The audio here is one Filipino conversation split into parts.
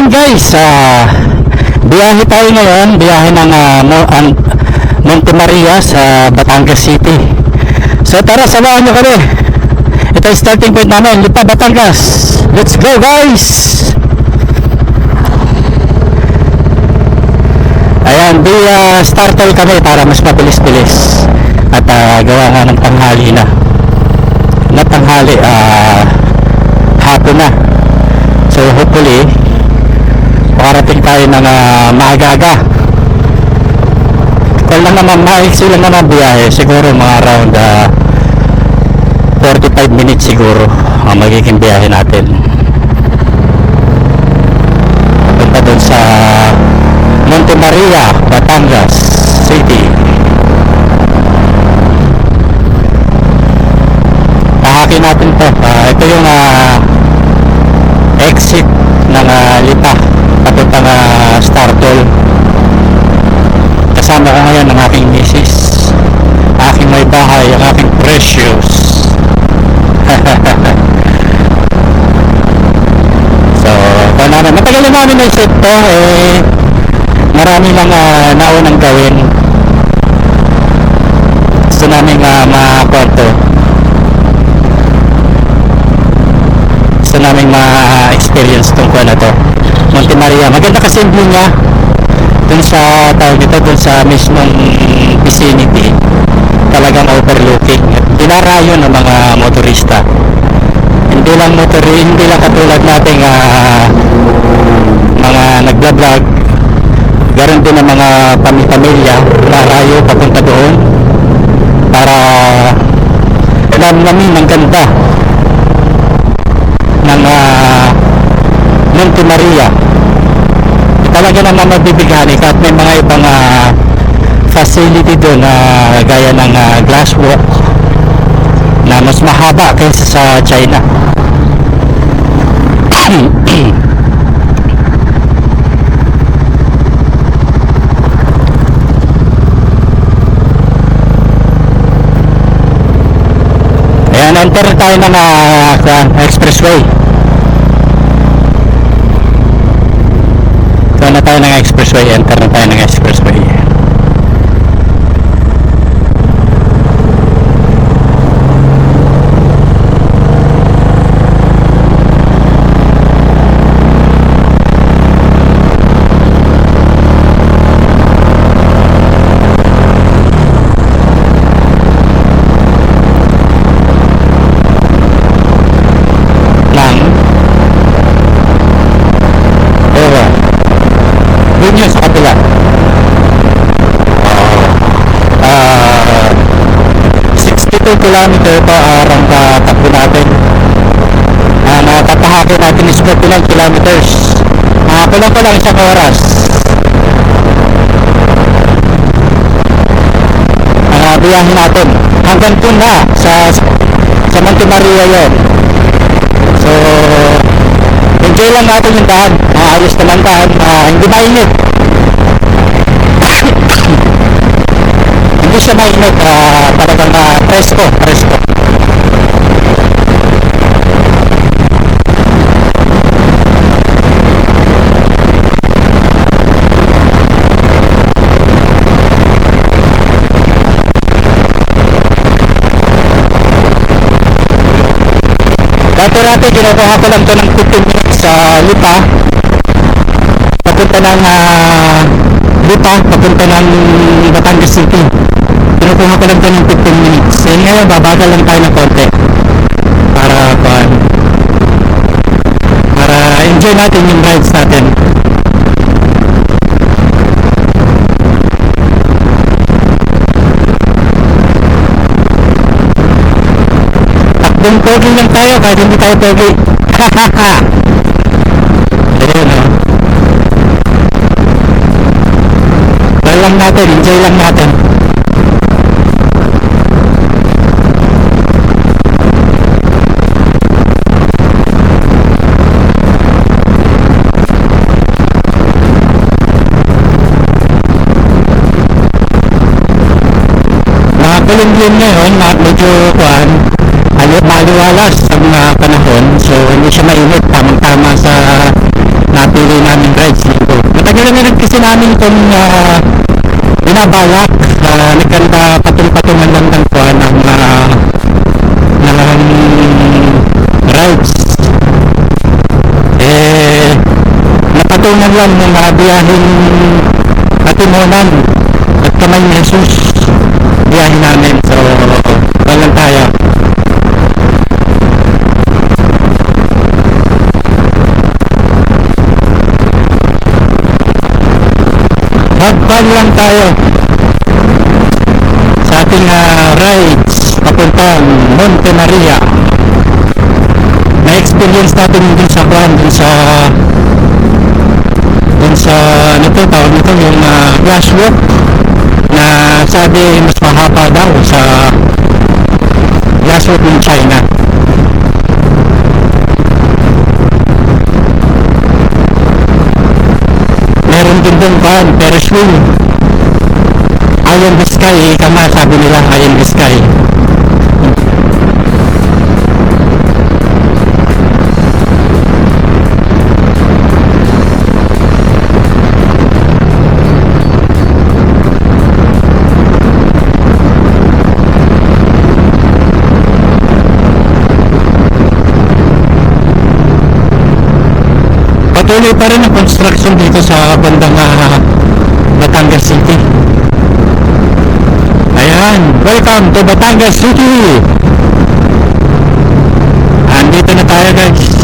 guys, biyahe tayo ngayon, biyahe ng Monte Maria sa Batangas City. So tara, samahan nyo kami. Ito yung starting point namin, Lipa, Batangas. Let's go guys. Ayan, startle kami para mas mabilis-bilis. At gawa nga ng tanghali na tanghali, hapon na. So hopefully makarating tayo ng maaga-aga. Kung lang naman maiksi lang naman biyahe, siguro mga around 45 minutes siguro ang magiging biyahe natin punta dun sa Monte Maria, Batangas City. Pahakin natin to. Ito yung exit ng Lipa papuntang Startol. Kasama ko ngayon ang aking misis, aking may bahay, ang aking precious. So kung ano, matagal na namin na-set to, marami lang naunang gawin. Gusto namin makakonto, gusto namin ma-experience tungkol na to Monte Maria. Maganda kasi view niya dun sa tawag nito, dun sa mismong vicinity, talagang overlooking. Dinarayo ng mga motorista, hindi lang katulad nating mga nagbablog. Garon din ng mga pamilya dinarayo papunta doon para lamlamin ang ganda ng Monte Maria. Talaga naman mabibighani kahit may mga ibang facility doon gaya ng glass walk na mas mahaba kaysa sa China. Ayan, enter tayo ng expressway. Ito na tayo ng expressway, enter na tayo ng expressway. Yun sa kapila. 62 kilometer pa ang takbo natin. Tatahakin natin is 49 kilometers. Kulang ko lang isang oras. Biyahin natin hanggang dun na sa Monte Maria yun. So enjoy lang natin yung daan. Ayos naman daan, hindi mainit. Hindi siya mainit, talagang presko. Dati ginagawa ko lang to ng 15 minutes sa Lipa papunta ng Batangas City. Ginagawa ko lang to ng 15 minutes. Ngayon babagal lang tayo ng konti para enjoy natin yung rides natin. Takbong pogi lang tayo kahit hindi tayo pogi. Ayun, lang natin, enjoy lang natin. Nakakulong-kulong ngayon, medyo maliwalas ang panahon, so hindi siya mainit, tamang-tama sa napili namin rides dito. Matagal na rin kasi namin itong binabalak. Nagkanda patung-patungan lang ng kuha ng rides. Napatungan lang ng mga biyaheng Katimunan at Kamay ni Jesus biyahe namin. So walang tayo. Habang lang tayo sa ating rides papuntang Monte Maria. Na-experience natin din sa kwan, dun sa ano to, tawag nito, yung glass walk na sabi mas mahaba daw sa glass walk ng China. Meron din doon kwan, Ferris wheel. Eye in the sky, kama sabi nila, eye in the sky. Patuloy pa rin ang construction dito sa bandang Batangas City. Ayan, welcome to Batangas City. Andito na tayo, guys.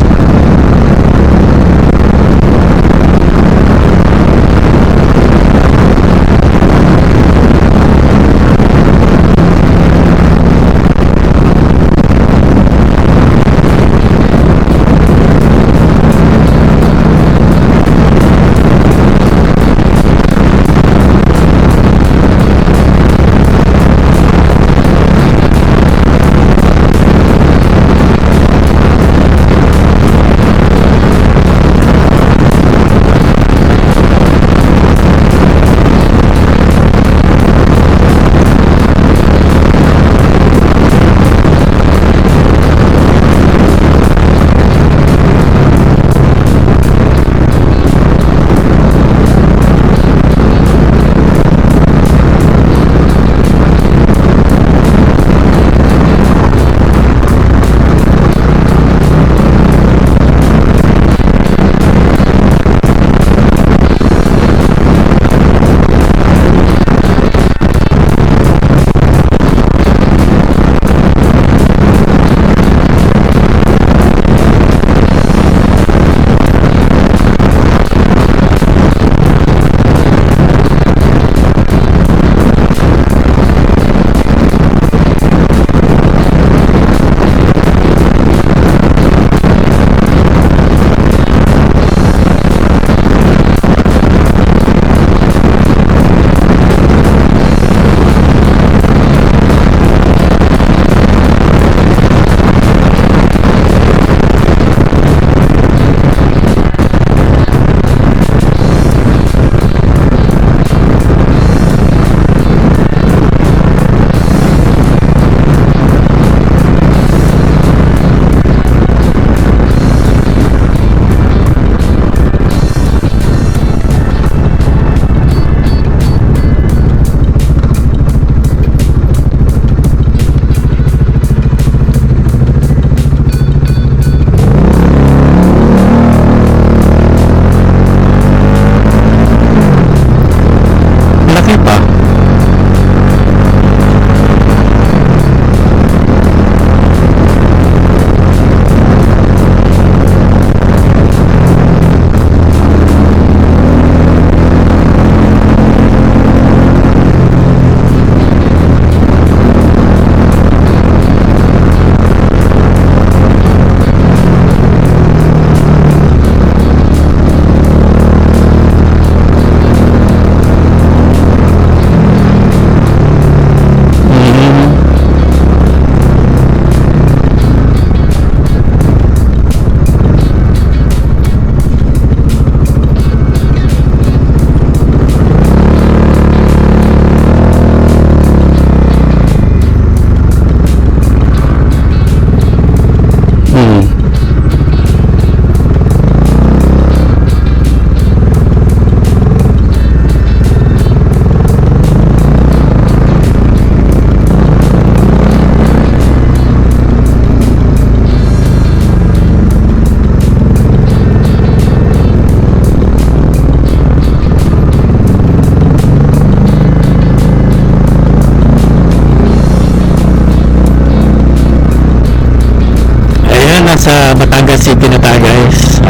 sa Batangas City na tayo guys.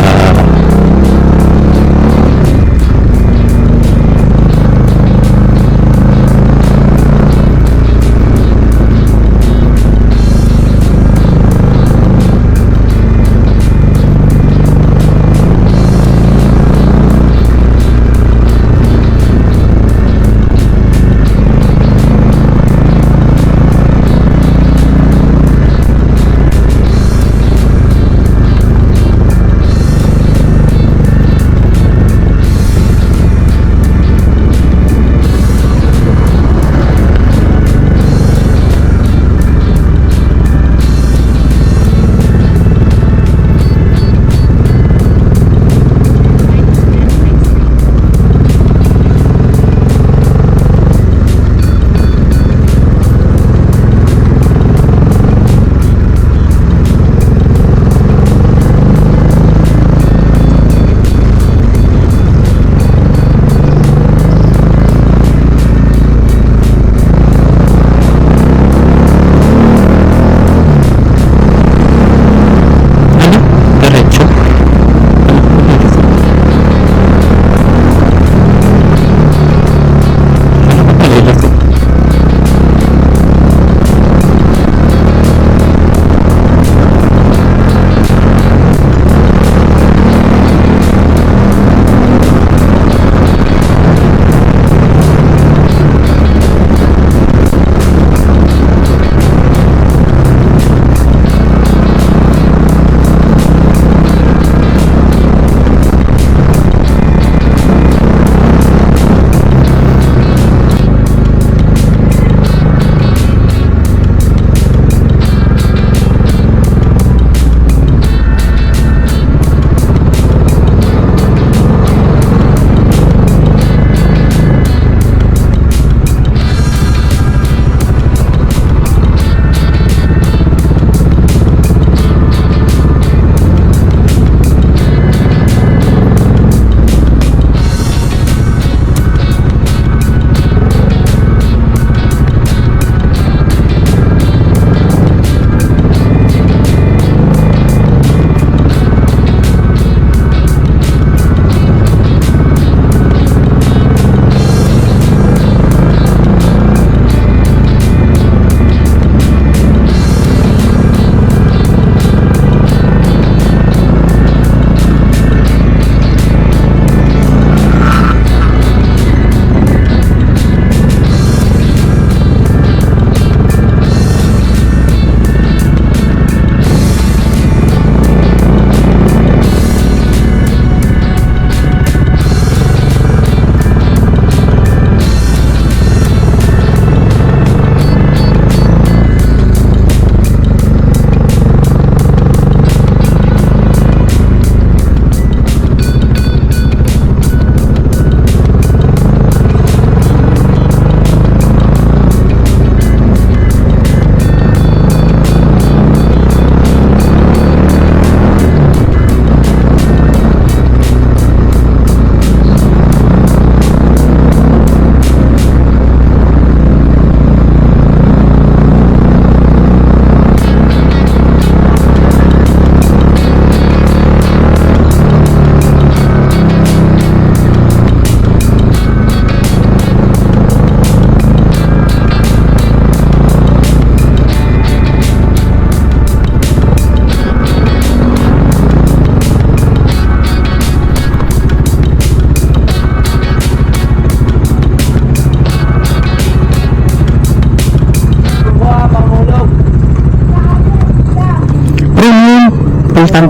Full tank.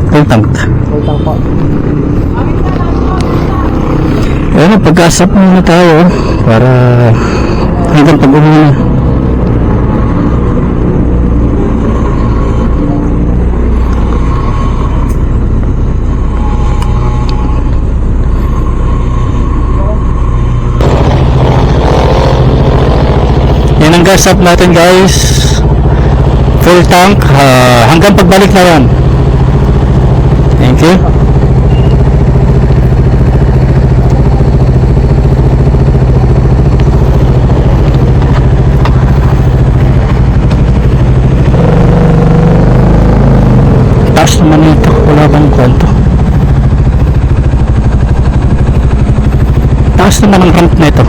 Full tank. Full tank po. Ayun, pag-asap muna tayo para hanggang pag-uwi na. Yan ang gas up natin guys, full tank, hanggang pagbalik na yan. Thank you. sa Manito, wala bang kwento. Taas naman ang camp na ito.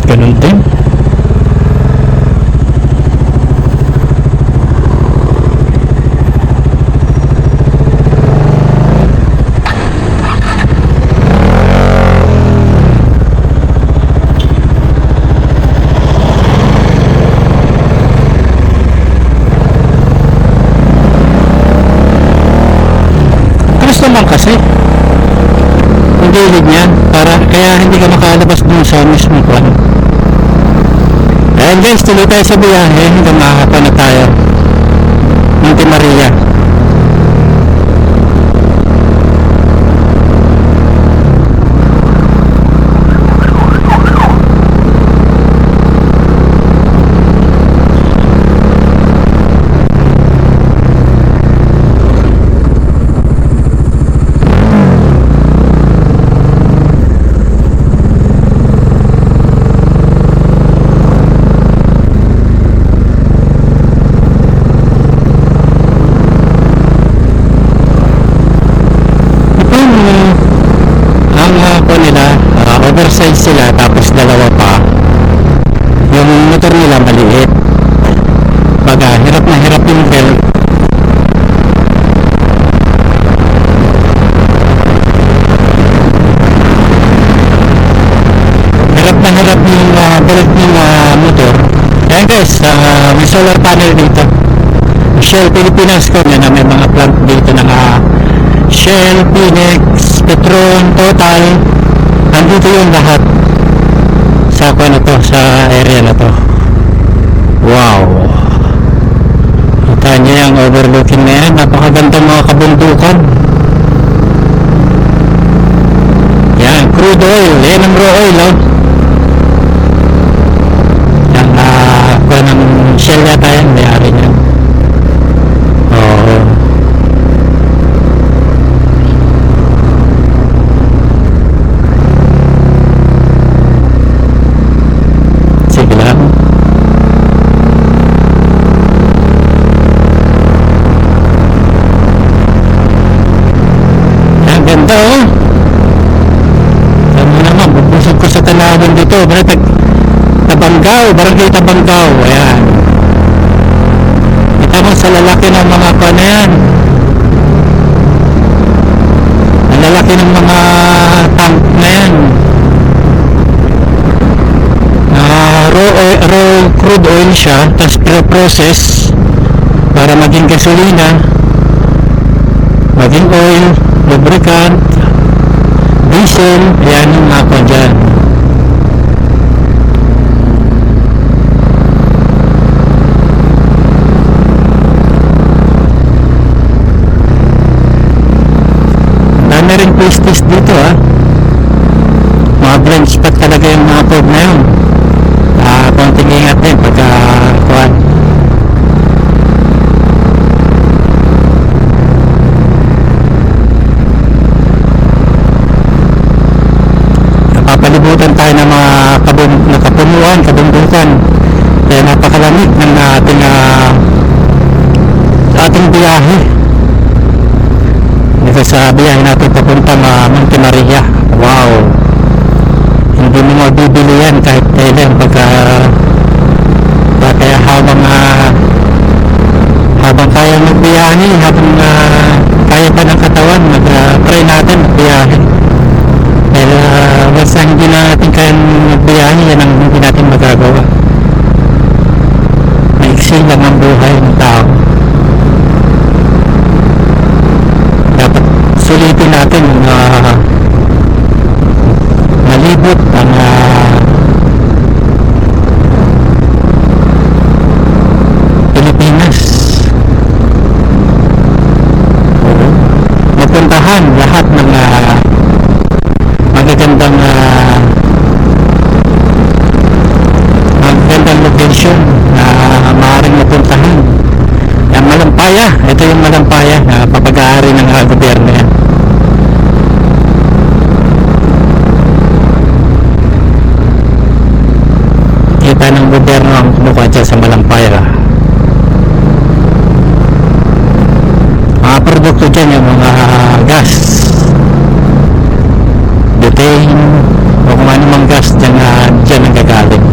Ganun din. Naman kasi ang gilid niya para kaya hindi ka makalabas dun sa mismo kwan. Ayan guys, tuloy tayo sa biyahe hanggang makakapa na tayo Monte Maria. Oversize sila tapos dalawa pa yung motor nila maliit, baga hirap na hirap yung belt. Hirap na hirap yung belt ng motor. Ayan guys, may solar panel dito, Shell Pilipinas ko na may mga plant dito ng Shell, Phoenix, Petron, Total. Andito yung lahat sa na to, sa area na to. Wow, kita nyo yung overlooking na yan, napakaganda mga kabundukan. Yan, crude oil, yan ang raw oil, oh. Yan, ng Shell yata yan, may-ari yan. Dito, barangay Tabanggaw, ayan. Kita mo sa lalaki ng mga na yan, ang lalaki ng mga tank na yan, raw crude oil siya, tapos pre-process para maging gasolina, maging oil, lubricant, diesel, ayan yung mga pa dyan. Ring twisties dito mga blind spot talaga yung mga food na yun. Konting ingat din pagka kuhan. Napapalibutan tayo ng mga kapunuan, kabundukan, kaya napakalamig ng ating biyahe dito sa biyahe natin papuntang Monte Maria. Wow, hindi mo mabibili yan kahit kailan kaya habang kaya magbiyahe, habang kaya pa ng katawan, mag-try natin magbiyahe. Dahil basta hindi natin kaya magbiyahe, yan ang hindi natin magagawa. Maiksi lang ang buhay ng tao. Sulitin natin malibot ang Pilipinas. Mapuntahan lahat ng magagandang location na maaaring mapuntahan. Yung Malampaya, ito yung Malampaya na papag-aari ng gobyerno yan. ng gobyerno ang kumukuha dyan sa Malampaya. Mga produkto dyan yung mga gas, butane, o kung ano mang gas dyan, dyan ang gagaling.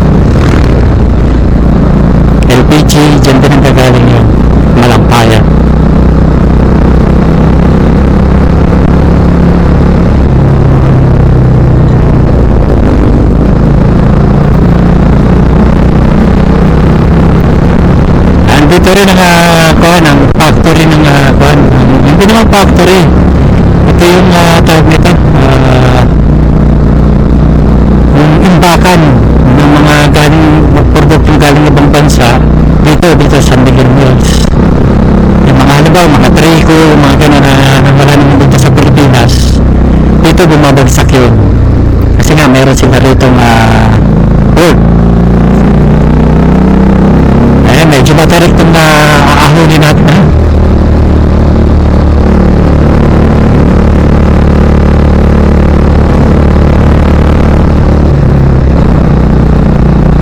LPG, dyan din ang gagaling yung Malampaya. Dito rin ang factory ng hindi naman factory, ito yung tawag nito, yung imbakan ng mga produktong galing ibang bansa dito sa San Miguel Mills. Yung mga halimbawa, mga trigo, mga gano'n na wala naman dito sa Pilipinas, dito bumabagsak yun kasi nga mayroon sila rito work. Medyo matarik itong aahunin natin, ha?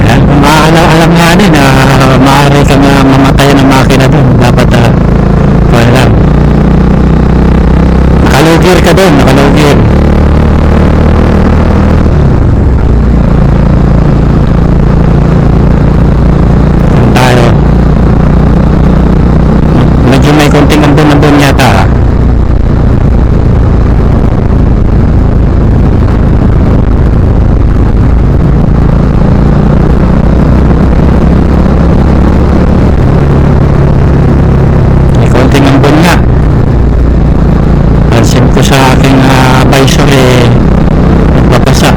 Ayan, alam nga din na maaari kang mamatay ng makina doon. Dapat wala lang, nakalugir ka doon, nakalugir. May konting ambon yata. May konting ambon nga. Pansin ko sa aking visor nagbabasa.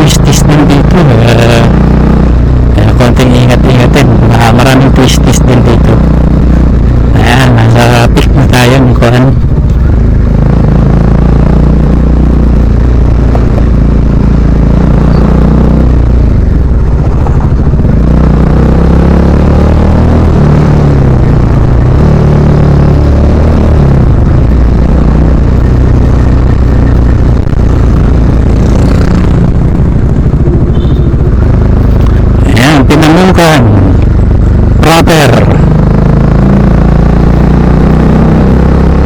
Twistis din dito, kaya konting ingat-ingatin, maraming twistis din dito. Ayan, nasa peak na tayo ng kuhan. Pinamukan proper,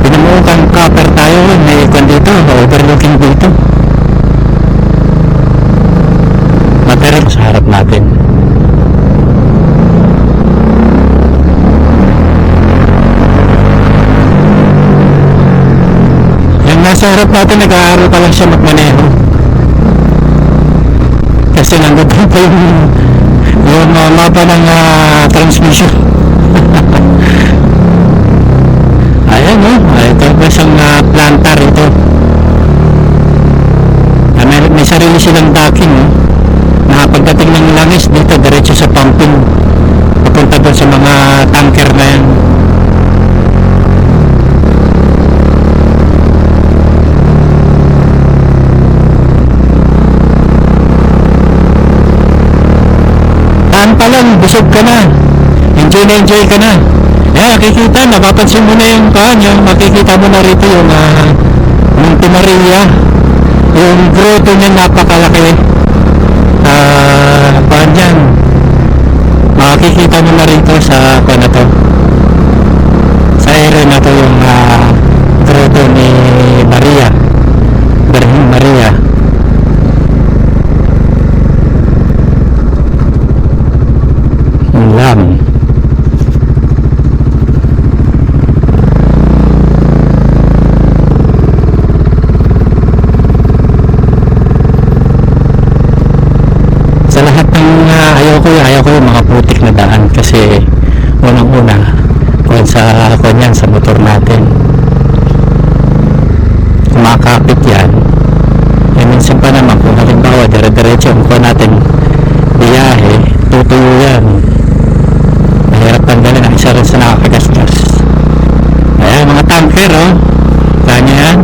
pinamukan proper tayo. May ikon dito, overlooking dito, matarik sa harap natin. Yung nasa harap natin, nag-aaral pa lang siya magmaneho kasi nandun pa yung mapa ng transmission. Ayan, ito pa siyang planter ito. May sarili silang docking, na pagdating ng langis dito diretso sa pumping papunta doon sa mga tanker na yan. Pa lang, busog ka na, enjoy ka na. Nakikita, napapansin mo na yung makikita mo na rito yung Monte Maria, yung grotto niya napakalaki. Yan, makikita mo na rito sa na to, sa area na to, yung grotto ni Maria, Virgen Maria. Lang sa lahat ng ayoko yung mga putik na daan kasi unang-una sa motor natin, kumakapit yan. Minsan pa naman kung halimbawa dire-diretso ang natin biyahe, tutuyo yan, mahirap tanggalin ang isa rin sa nakakagasgas. Ayan, mga tanker, ganyan yan,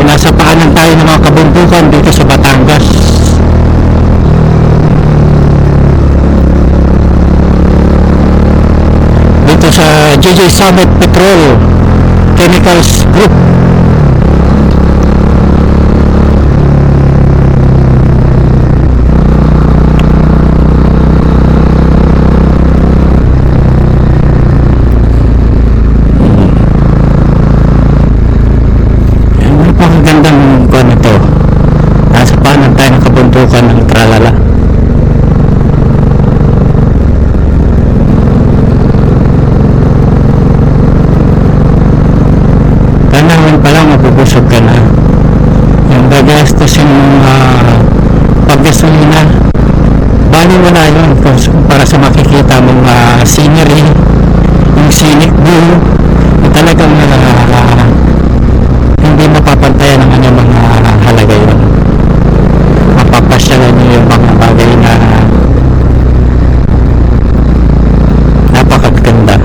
nasa paanan tayo ng mga kabundukan dito sa Batangas. JJ Summit Petrol Chemicals Group. Napakagandang kuwan ito. Nasa paanan tayo ng kabundukan ng Tralala. Tanawin pa lang mabubusog ka na. Yung gagastos yung paggasolina, bali wala yun para sa makikita mong scenery, yung scenic view, talagang hindi mapapantayan ng ano mga halaga yun. Mapapasyalan nyo yung mga bagay na napakaganda.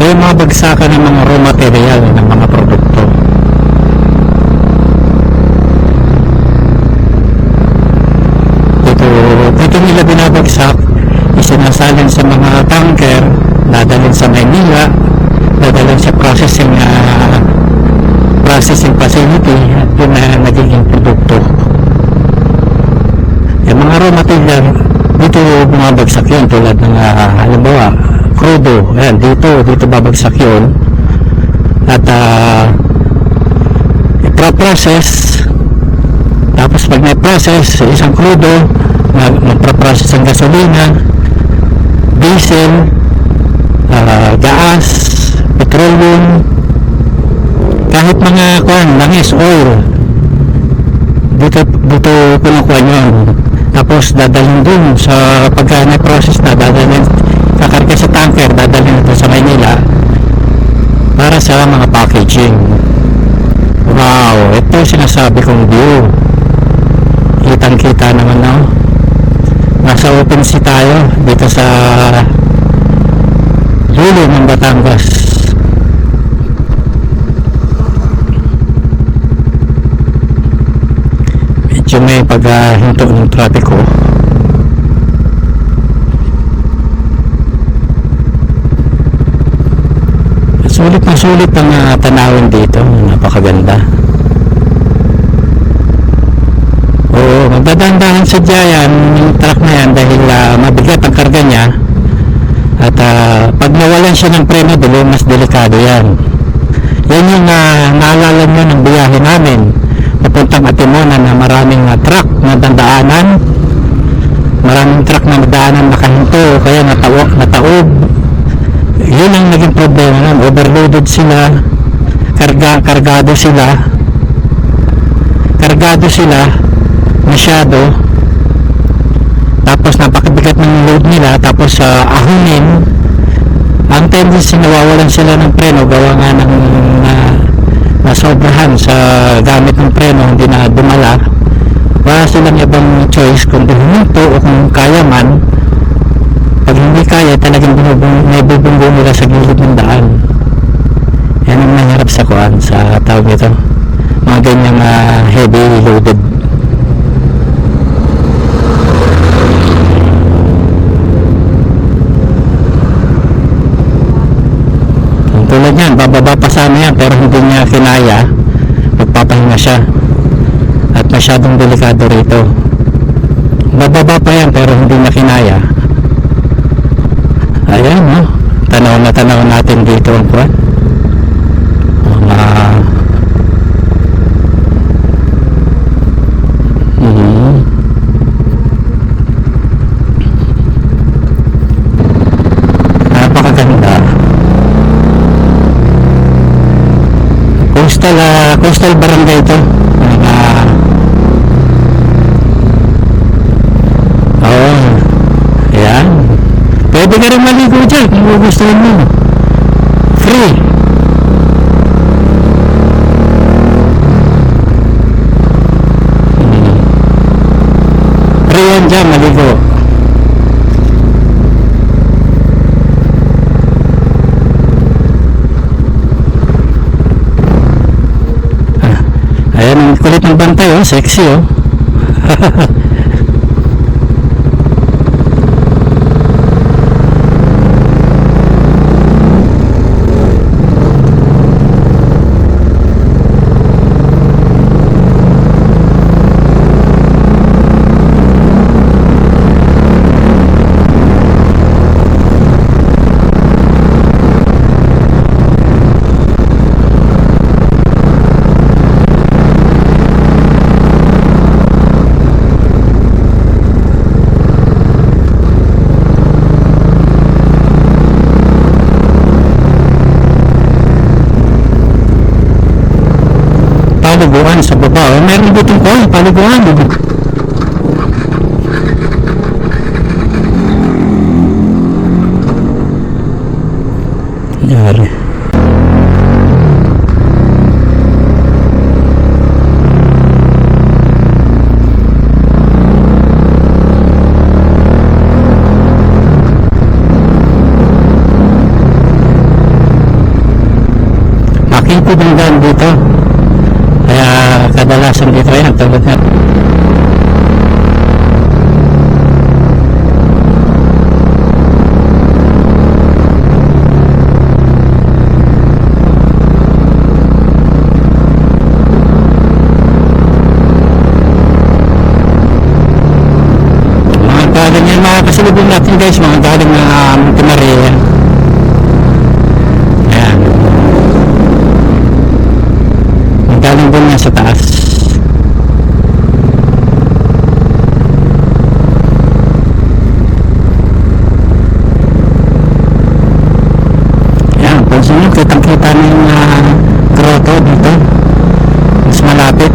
Yung mga bagsakan ng mga raw material ng mga produkto. Dito nila binabagsak, isinasalin sa mga tanker, dadalhin sa Maynila, dadalhin sa processing facility, at yun na nagiging produkto. Yung mga raw material, dito bumabagsak yun tulad ng halimbawa crudo, ayan, dito babagsak yun at i-process, tapos pag na-process isang crudo, mag-process ang gasolina, diesel, gas, petroleum, kahit mga langis, oil, dito pinukuha yun, tapos dadalhin dun sa pagka na-process na, dadalhin kakarga sa tanker, dadalhin ito sa Maynila para sa mga packaging. Wow, ito sinasabi kong view, kitang kita naman, no? Nasa open sea tayo dito sa dulo ng Batangas. Medyo may paghinto ng trapiko. Sulit na sulit ang tanawin dito, napakaganda. Oo, magdadandahan sadya yan yung truck na yan dahil mabigat ang karga niya, at pag nawalan siya ng preno, mas delikado yan. Yan yung naalala nyo ng biyahe namin papuntang Atimonan, na maraming truck na dandaanan, maraming truck na nadaanan nakahinto, kaya nataob. Yun ang naging problema, overloaded sila, kargado sila masyado, tapos napakabigat ng load nila, tapos ahunin, ang tendency nawawalan sila ng preno gawa nga ng nasobrahan sa gamit ng preno, hindi na dumala. Wala silang ibang choice kung huminto o kung kaya man. Pag hindi kaya, talagang bubunggo nila sa gilid ng daan. Yan ang nangyarap sa kuan, sa tawag ito, mga ganyang heavy loaded. Tulad yan, bababa pa sana yan, pero hindi niya kinaya, magpapahinga siya at masyadong delikado rito. Bababa pa yan pero hindi niya kinaya. Ayan, no? Tanaw natin dito ang kuwan, napakaganda. Coastal barangay ito. Ayan, pwede ka rin maligo dyan kung gustuhin mo, free. Free yan dyan, maligo. Ayan, ang kulit ng bantay, oh, sexy, oh. Paliguan sa baba, oh. Meron dito ko paliguan, yari. Makikita ng daan dito, kaya kadalasan dito yan tulad nga. Mga galing yan, mga kasalubong natin guys, mga galing na Montemaria. Ayan, galing doon nga sa taas. Ayan, pansin nyo, kitang-kita na yung grotto dito, mas malapit.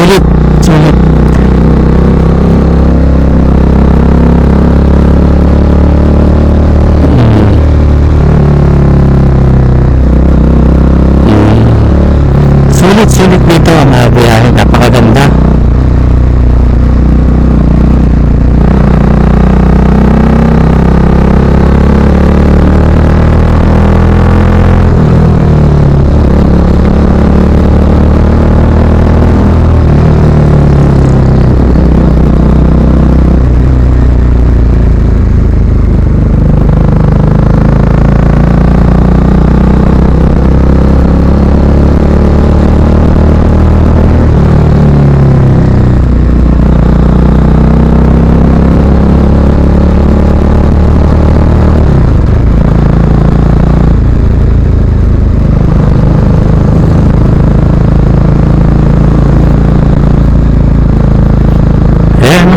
Sulit. Sulit. Sulit dito ang biyahe, napakaganda.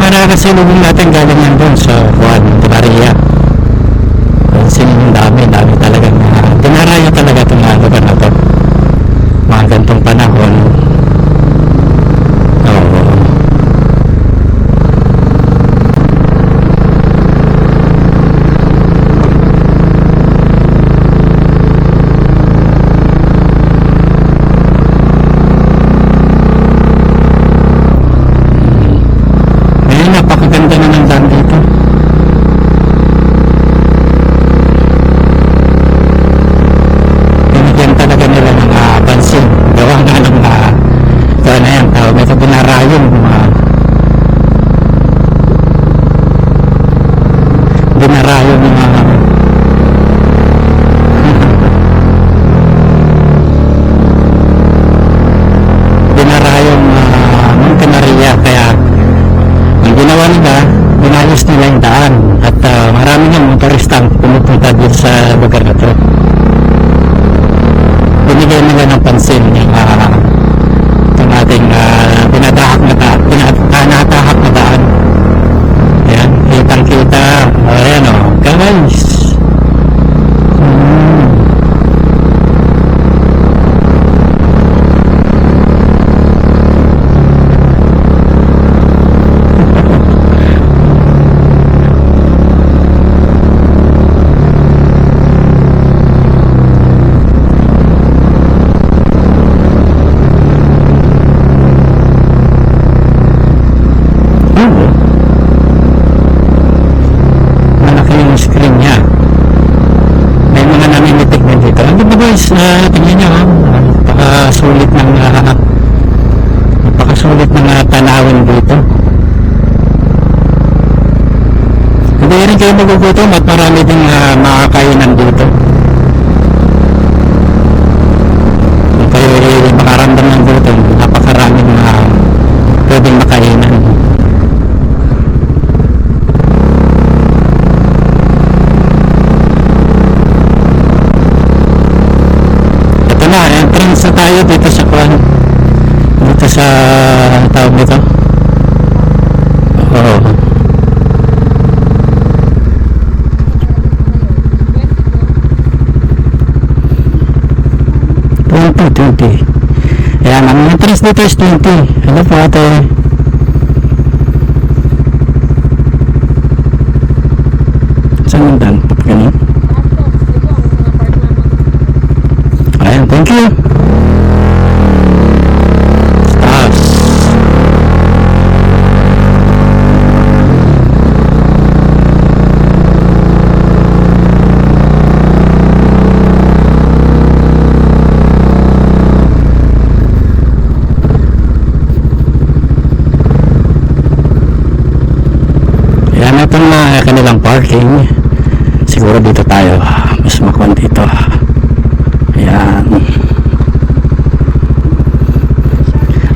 Nakakasalubong natin galing yan doon sa Juan de Maria. Yung dami talagang dinarayo talaga itong lugar na to mga gantong panahon. Oo. Napakaganda na ng daan dito. Binigyan talaga nila ng pansin. Gawa nga ng gawa na yan. Medyo binarayong binarayong binarayong Monte Maria. Kaya ginawa nila, binayos nila yung daan at marami ng motorista ang pumupunta dito sa lugar na to. Binigyan nila ng pansin yung itong ating pinatahak na daan. Ayan, kitang kita. Ayan o, guys. Malaki yung screen niya. May mga namimitig na dito. Ano ba guys? Tingnan nyo ha. Napakasulit ng tanawin dito. Hindi rin kayo magugutom at marami din makakainan dito. Kung kayo makaramdam ng gutom, napakaraming pwedeng makainan. Ito na, entrance na tayo dito sa Juan. Dito sa tawag dito. Oo. Ayan, ang entrance dito is 20. Ano po ate? Saan yung dan? Ganun? Ayan, thank you. Stars. Itong kanilang parking, siguro dito tayo mas makuha dito. Ayan,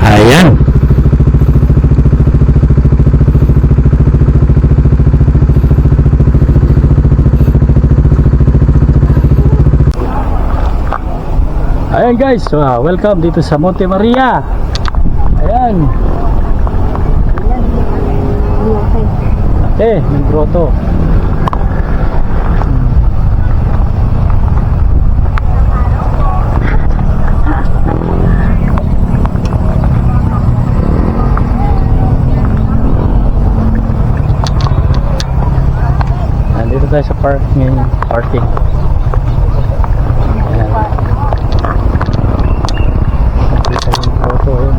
ayan. Ayan guys, welcome dito sa Monte Maria. Ayan. May grotto. tayo sa parking. Parking. Ayan. Nakita yung photo yun.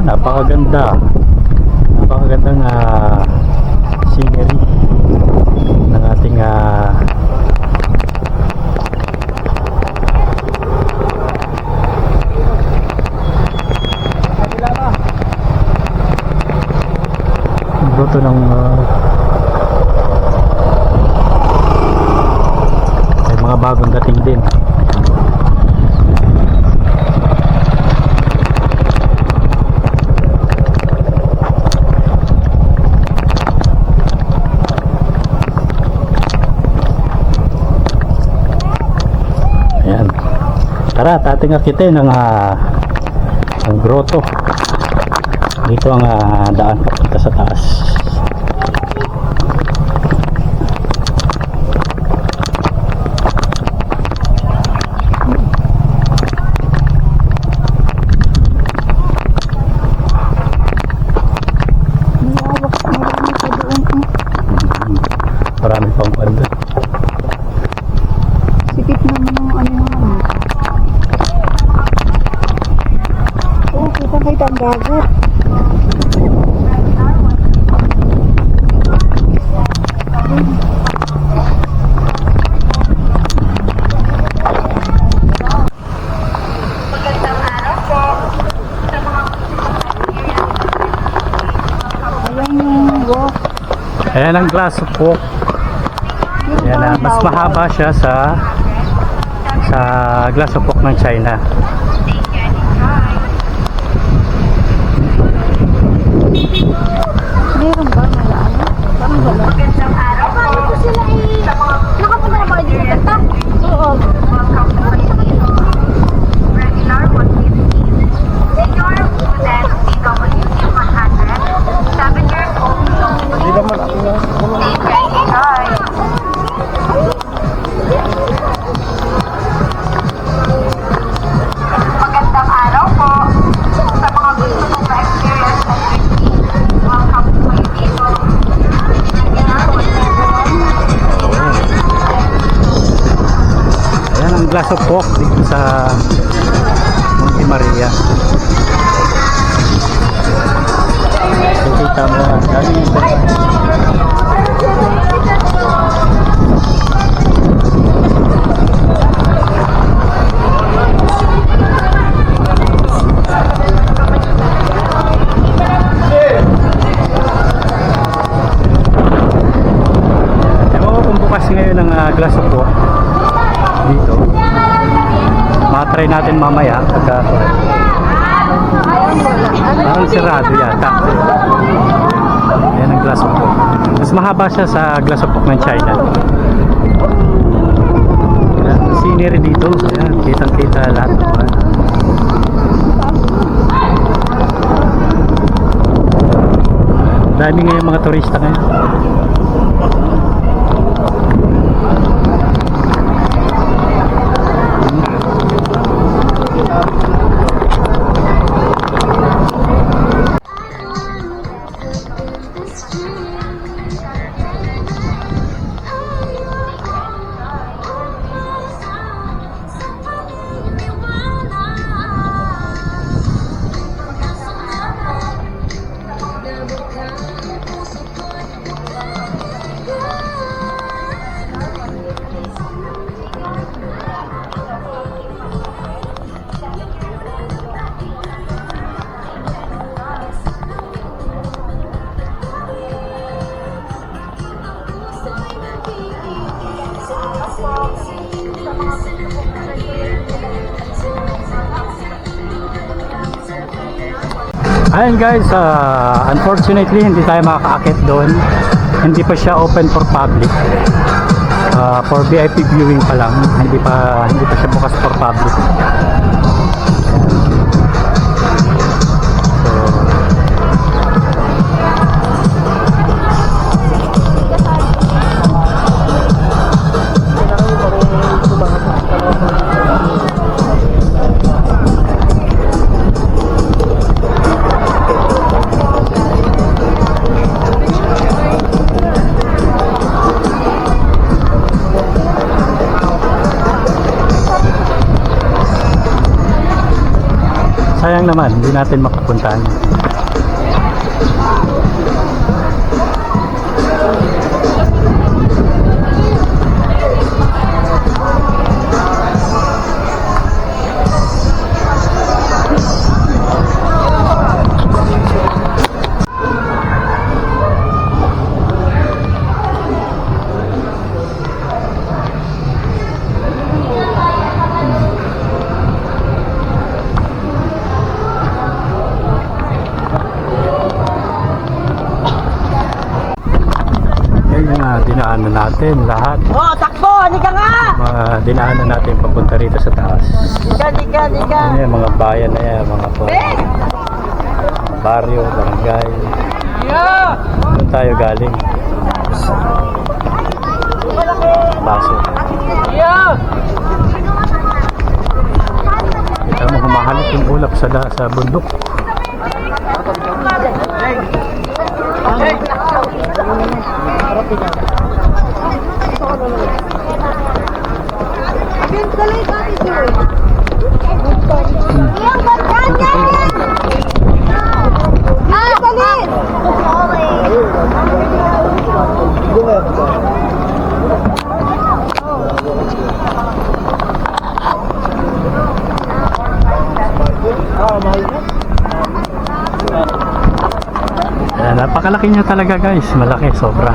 napakaganda. Napakagandang scenery ng ating grotto ng may mga bagong dating din. Ayan, tara tating akitin ng ang grotto. Dito ang daan papunta sa taas. Marami pang banda. Sikip naman ng ano. Oo, kita ang dagat. Ayan ang glass of pork. Ayan, mas mahaba siya sa glass of pork ng China. Meron ba na ano? Parang wala. Ito sila nakapunta na ba kayo dito sa kanta? Oo. Magandang araw po. Sa mga gusto mong ma-experience ng Turkey, welcome po kayo dito. Ayan ang glass of pork dito sa Monte Maria. Kita mo dami. Ngayon ang glass of pork dito. Matry natin mamaya pagka parang sirado yata. Ayan ang glass of pork. Mas mahaba siya sa glass of pork ng China. Ayan, scenery dito. Ayan, kitang kita lahat. Dami ngayon mga turista ngayon. Ayan guys, unfortunately hindi tayo makakaakit doon. Hindi pa siya open for public. For VIP viewing pa lang. Hindi pa siya bukas for public. natin makapuntahan. Dinaanan natin lahat. Oh, takbo! Halika nga! Mga dinaanan natin papunta rito sa taas. Halika! Ano yan, mga bayan na yan, mga baryo, barangay. Doon tayo galing. Baso. Kita mo humahalik yung ulap sa bundok. Ayan, napakalaki niya talaga guys, malaki, sobra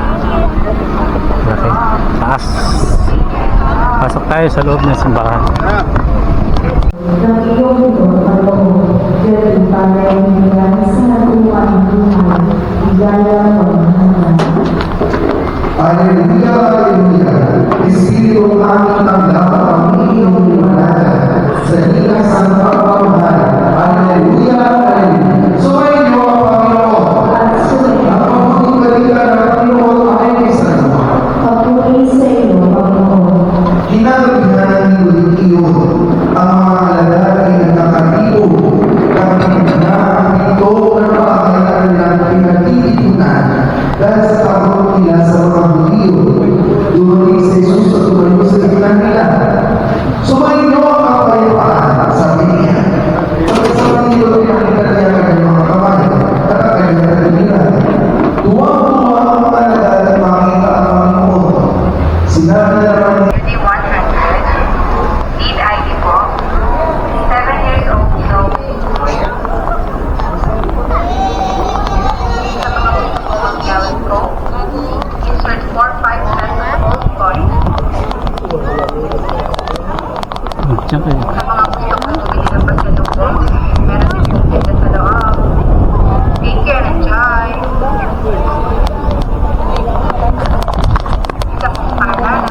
malaki, taas. Pasok tayo sa loob ng simbahan. Aleluya, aleluya. Espiritu aming tanggap ang iyong liwanag sa likas ang pagmamahal. Aleluya, aleluya. Sumayin niyo ang Panginoon. Ang pagpapalitan ng Panginoon ay isang kinagabihan ng iyon ang mga lalaki na nakatibog kapag na ang ito ng pangalanan ng pinagtitipunan dahil sa pagod nila sa mga Hudyo. Dumating si Jesus at tumayo sa gitna nila. Sumayin niyo ang kapayapaan, sabi niya. Pagkasama nito ay nakita niya ang kanyang mga kamay at ang kanyang kanilan. Tuwang-tuwa ang mga lalaki at makita ang Panginoon. Sinabi na naman Unity 100. Lead ID po. 7 years old, so sa mga gusto po mag-gawin ko, insert 4, 5 cents of gold coins. Diyan kayo. Sa mga gusto po bumili ng pasalubong, meron din yung ticket sa loob. Take care and enjoy! Isa pong paalala,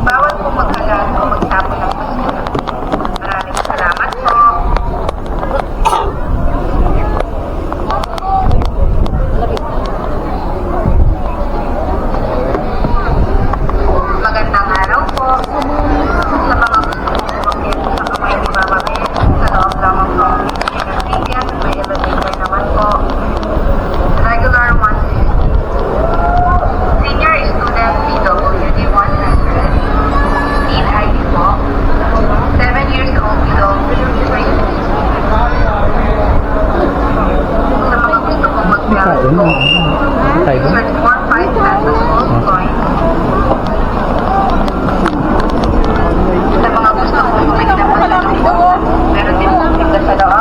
bawal po magkalat o magtapon ng basura. Maraming salamat po. Magandang araw po. Sa mga gusto po umakyat sa kamay ni Mama Ben, sa loob lamang po ang ticket, may elevator naman po. Regular 150. Senior student PWD 100. Need ID po. 7 years old below 3. Sa mga gusto kong mag-gawin po, insert 4, 5 cents of gold coins. Sa mga gusto kong bumili ng pasalubong, meron din po ticket sa loob.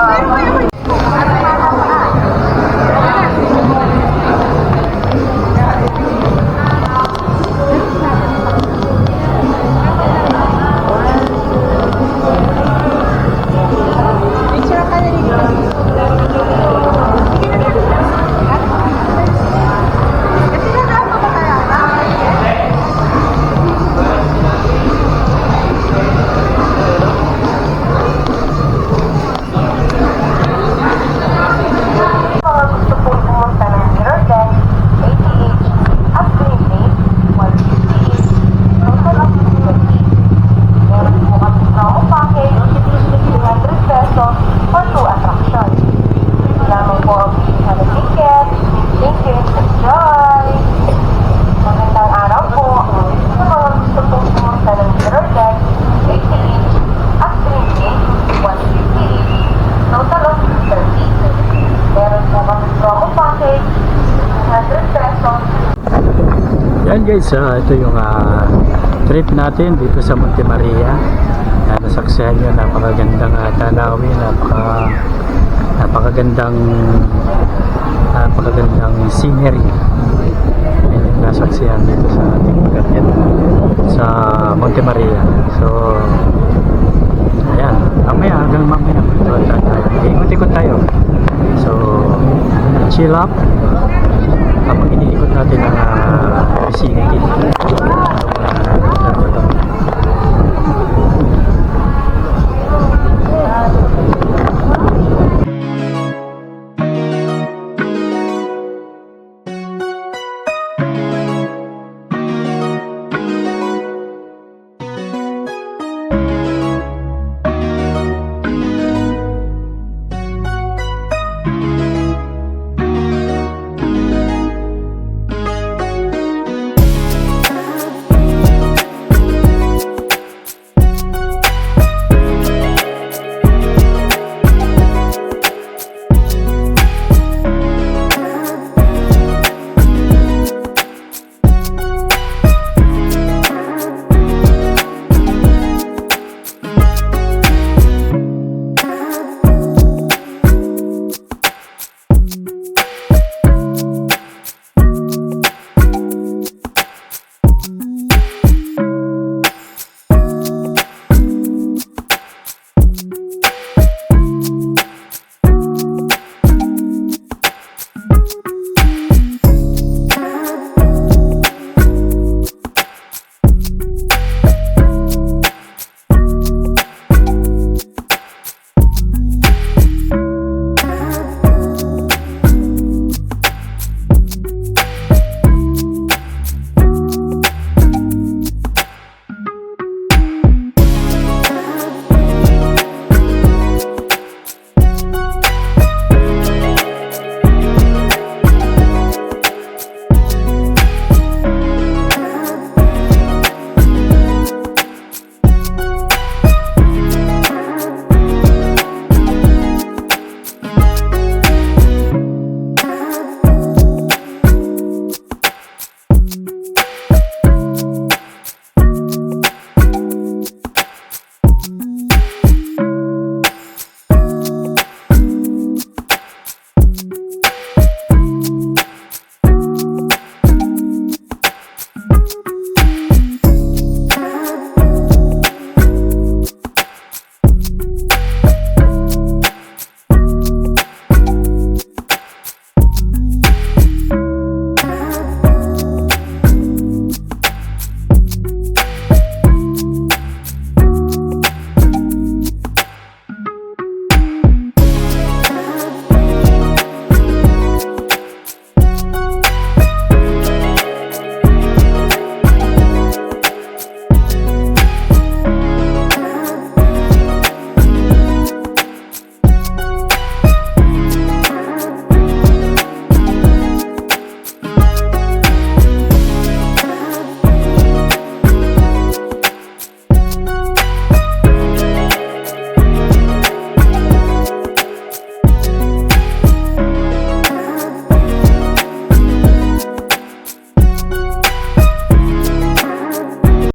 Yan guys, ito yung trip natin dito sa Monte Maria. Nasaksihan nyo, napakagandang tanawin, napakagandang scenery. Yan yung nasaksihan dito sa ating lugar dito sa Monte Maria. So ayan, hanggang mamaya ikot-ikot tayo. So chill up.